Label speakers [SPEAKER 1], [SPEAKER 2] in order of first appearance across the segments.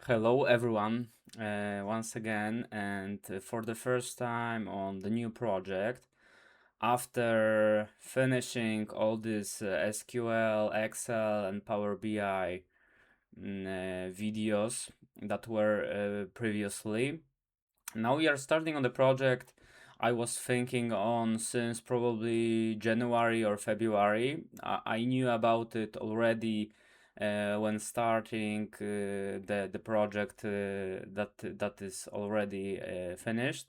[SPEAKER 1] Hello, everyone, once again, and for the first time on the new project. After finishing all this SQL, Excel, and Power BI videos that were previously, now we are starting on the project I was thinking on since probably January or February. I knew about it already when starting the project that is already finished.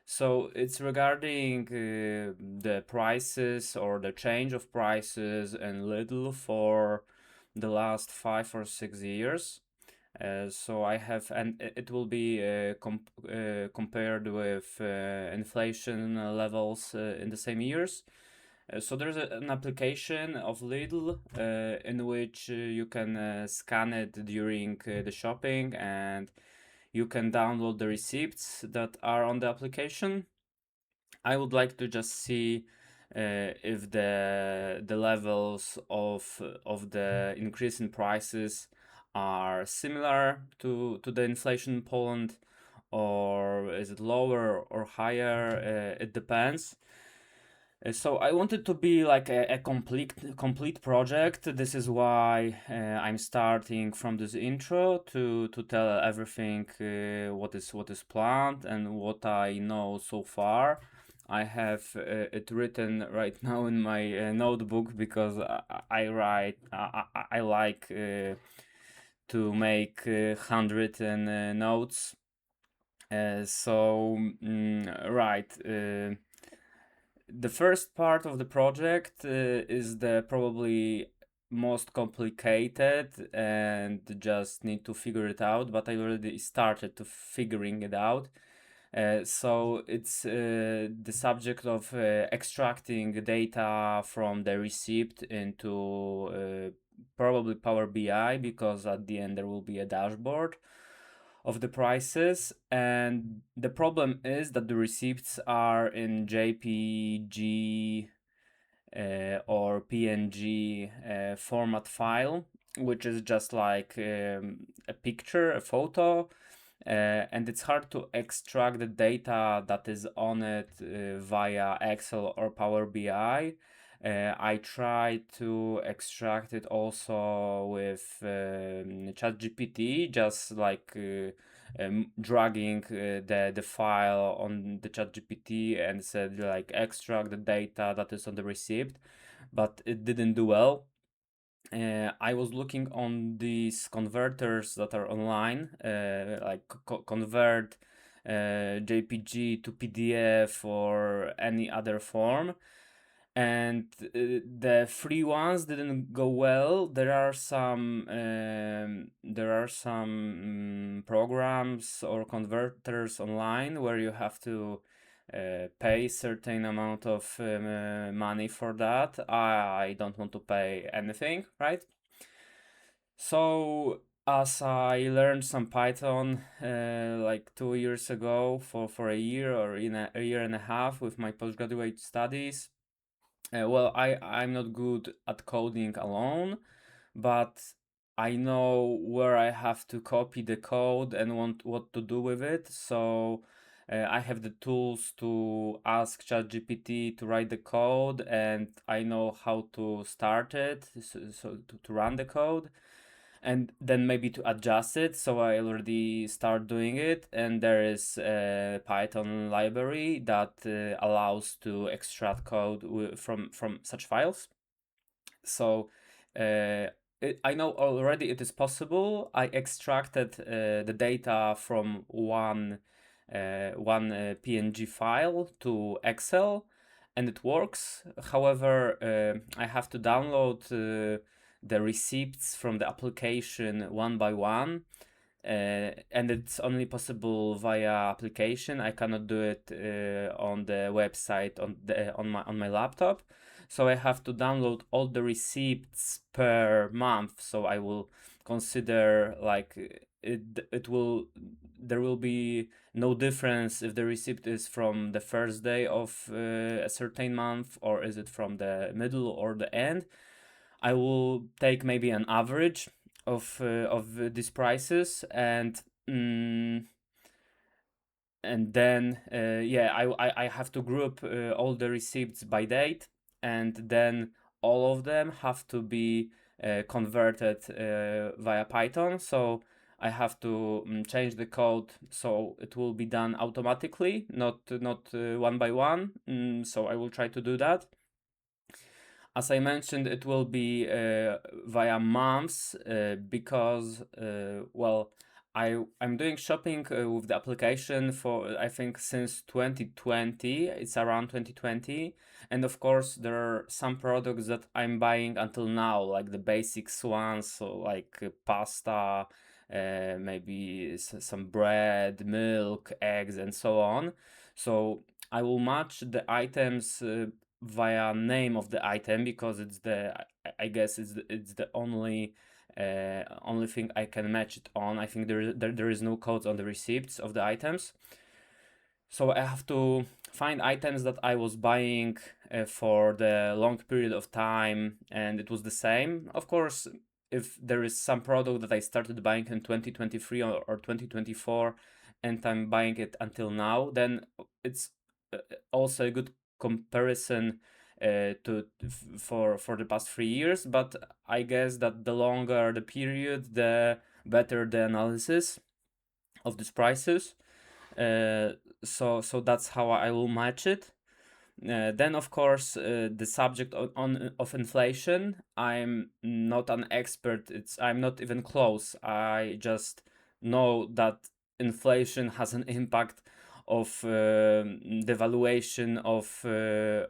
[SPEAKER 1] So it's regarding the prices or the change of prices in Lidl for the last 5 or 6 years. So I have, and it will be compared with inflation levels in the same years. So there's an application of Lidl in which you can scan it during the shopping, and you can download the receipts that are on the application. I would like to just see if the levels of the increase in prices are similar to the inflation in Poland, or is it lower or higher? It depends. So I wanted to be like a complete project. This is why I'm starting from this intro to tell everything what is planned and what I know so far. I have it written right now in my notebook because I write. I like to make handwritten notes. Right. The first part of the project is the probably most complicated and just need to figure it out, but I already started to figuring it out. So it's the subject of extracting data from the receipt into probably Power BI, because at the end there will be a dashboard of the prices. And the problem is that the receipts are in JPG or PNG format file, which is just like a picture, a photo, and it's hard to extract the data that is on it via Excel or Power BI. I tried to extract it also with ChatGPT, just like dragging the file on the ChatGPT and said like extract the data that is on the receipt, but it didn't do well. I was looking on these converters that are online, like convert JPG to PDF or any other form, and the free ones didn't go well. There are some programs or converters online where you have to pay certain amount of money for that. I don't want to pay anything, right? So as I learned some Python like 2 years ago for a year or in a year and a half with my postgraduate studies, well, I'm not good at coding alone, but I know where I have to copy the code and want what to do with it. So I have the tools to ask ChatGPT to write the code, and I know how to start it, so to run the code, and then maybe to adjust it. So I already start doing it, and there is a Python library that allows to extract code from such files. So I know already it is possible. I extracted the data from one PNG file to Excel, and it works. However, I have to download the receipts from the application one by one, and it's only possible via application. I cannot do it on the website on my laptop. So I have to download all the receipts per month. So I will consider like it will there will be no difference if the receipt is from the first day of a certain month, or is it from the middle or the end. I will take maybe an average of these prices. Mm, and then yeah, I have to group all the receipts by date, and then all of them have to be converted via Python. So I have to change the code so it will be done automatically, not one by one. So I will try to do that. As I mentioned, it will be via months because, well, I'm doing shopping with the application for, I think, since 2020. It's around 2020, and of course there are some products that I'm buying until now, like the basics ones, so like pasta, maybe some bread, milk, eggs, and so on. So I will match the items via name of the item, because it's the, I guess it's the only thing I can match it on. I think there is no codes on the receipts of the items. So I have to find items that I was buying for the long period of time, and it was the same. Of course, if there is some product that I started buying in 2023 or 2024, and I'm buying it until now, then it's also a good comparison for the past 3 years. But I guess that the longer the period, the better the analysis of these prices. So that's how I will match it. Then of course the subject of inflation. I'm not an expert. I'm not even close. I just know that inflation has an impact of the valuation of the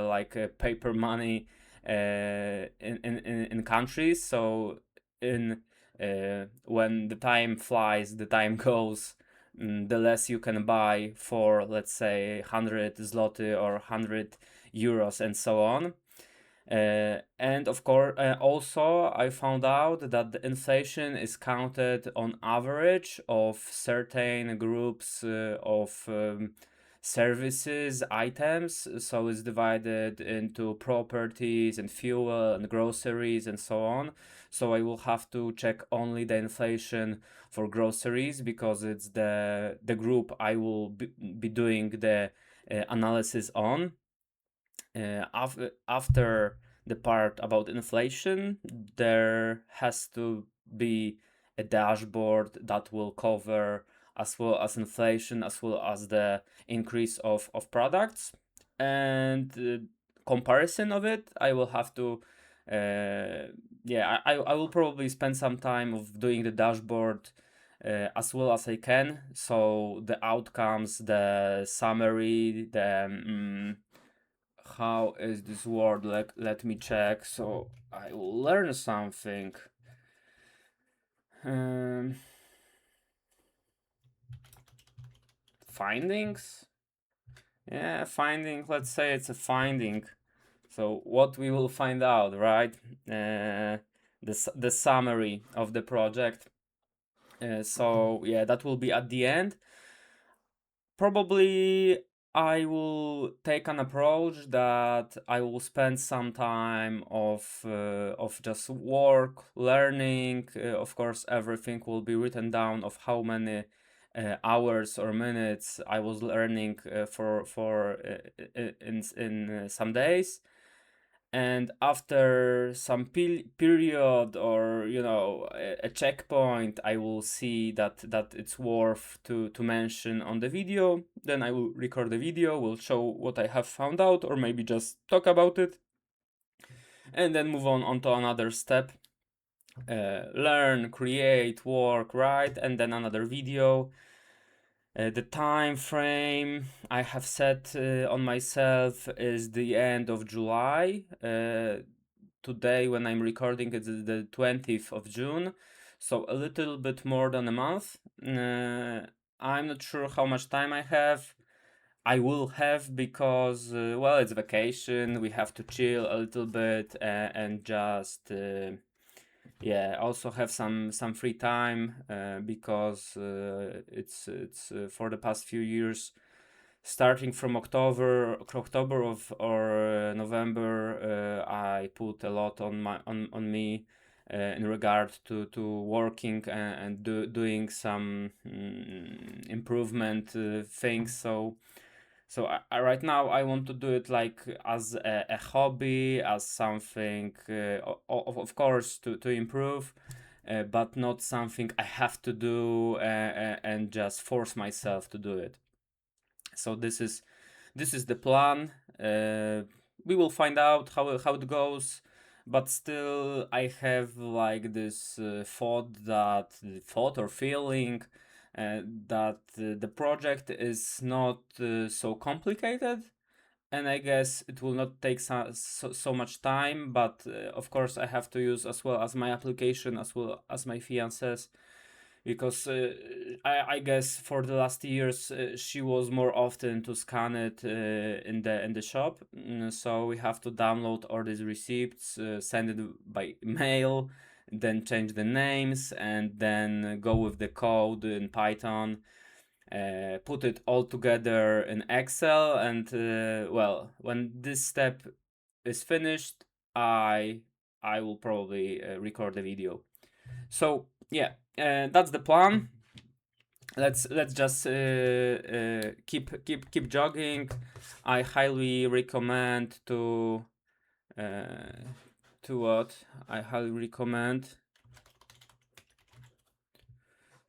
[SPEAKER 1] like paper money in countries. So in when the time flies, the time goes, the less you can buy for, let's say, 100 zloty or 100 euros and so on. And of course, also I found out that the inflation is counted on average of certain groups of services, items. So it's divided into properties and fuel and groceries and so on. So I will have to check only the inflation for groceries, because it's the group I will be doing the analysis on. After the part about inflation, there has to be a dashboard that will cover as well as inflation, as well as the increase of products, and comparison of it. I will have to yeah, I will probably spend some time of doing the dashboard as well as I can. So the outcomes, the summary, the how is this word? Let me check. So I will learn something. Um, Findings. Yeah, finding. Let's say it's a finding. So what we will find out, right? The summary of the project. So yeah, that will be at the end. Probably I will take an approach that I will spend some time of just work, learning. Of course, everything will be written down of how many hours or minutes I was learning for in some days. And after some period, or a checkpoint, I will see that it's worth to mention on the video. Then I will record the video, will show what I have found out, or maybe just talk about it, and then move on to another step. Learn, create, work, write, and then another video. The time frame I have set on myself is the end of July. Today, when I'm recording, it's the 20th of June, so a little bit more than a month. I'm not sure how much time I have. I will have, because, well, it's vacation. We have to chill a little bit and just yeah, also have some free time because it's for the past few years, starting from October of or November, I put a lot on me in regard to working and doing some improvement things. So right now I want to do it like as a hobby, as something, of course, to improve, but not something I have to do and just force myself to do it. So this is the plan. We will find out how it goes, but still I have like this thought or feeling that the project is not so complicated, and I guess it will not take so much time. But of course I have to use as well as my application, as well as my fiance's, because I guess for the last years she was more often to scan it in the shop. So we have to download all these receipts, send it by mail, then change the names, and then go with the code in Python, put it all together in Excel, and well, when this step is finished, I will probably record the video. So yeah, that's the plan. Let's just keep jogging. I highly recommend to what I highly recommend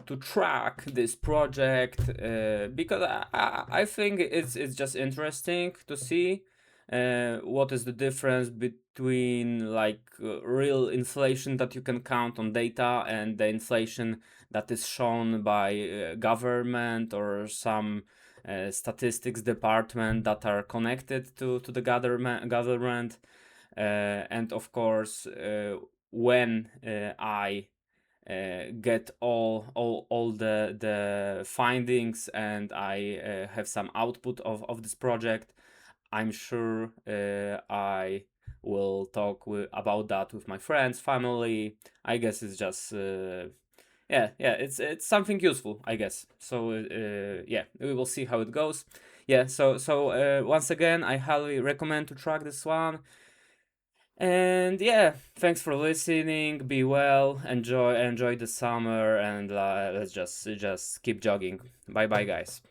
[SPEAKER 1] to track this project, because I think it's just interesting to see what is the difference between like real inflation that you can count on data and the inflation that is shown by government or some statistics department that are connected to the government, and of course when I get all the findings, and I have some output of this project, I'm sure I will talk about that with my friends, family. I guess it's just yeah, it's something useful, I guess. So yeah, we will see how it goes. Yeah, so once again, I highly recommend to track this one. And yeah, thanks for listening. Be well. Enjoy the summer, and let's just keep jogging. Bye bye, guys.